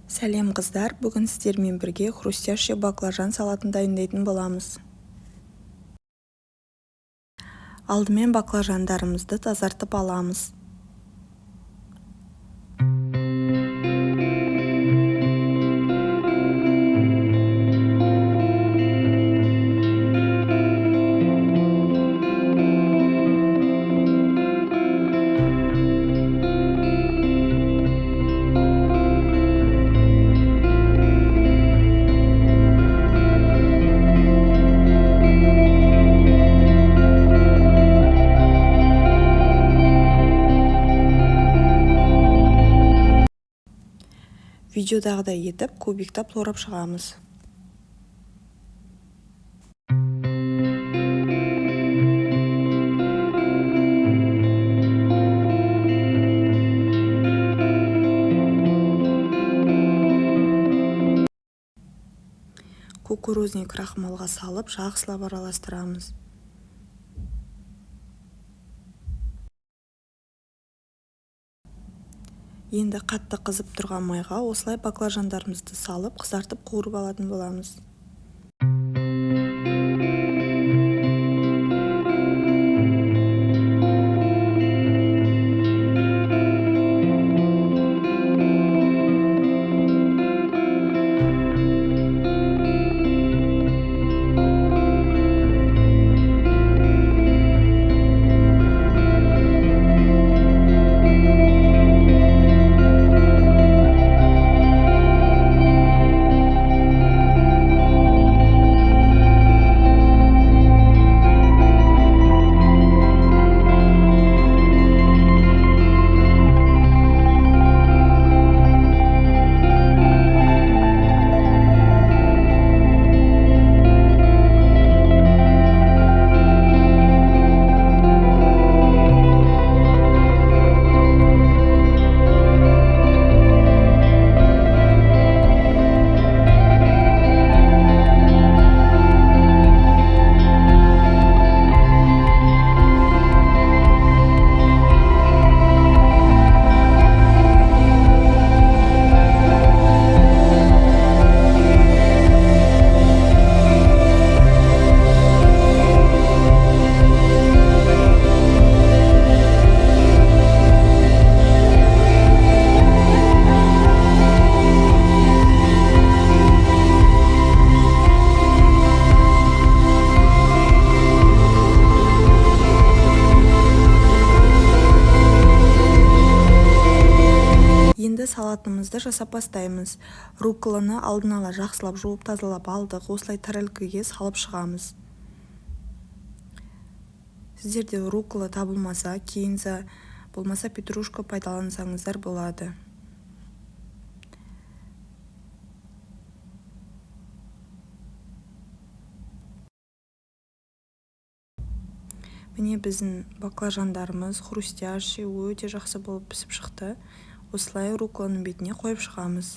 Сәлем қыздар, бүгін сіздермен бірге хрустящий баклажан салатын дайындайтын боламыз. Алдымен баклажандарымызды тазартып аламыз. Видеодағыдай етіп кубиктап торап шығамыз. Кукурузный крахмалға салып жақсылап араластырамыз. Енді қатты қызып тұрған майға осылай баклажандарымызды салып қызартып қуырып алатын боламыз. Енді салатымызды жасап бастаймыз. Рукколаны алдын ала жақсылап жуып тазалап алдық. Осылай тәрелкеге салып шығамыз. Сіздерде руккола табылмаса, кинза, болмаса петрушка пайдалансаңыздар болады. Міне біздің баклажандарымыз хрустящий өте жақсы болып пісіп шықты. Осылай рукколаның бетіне қойып шығамыз.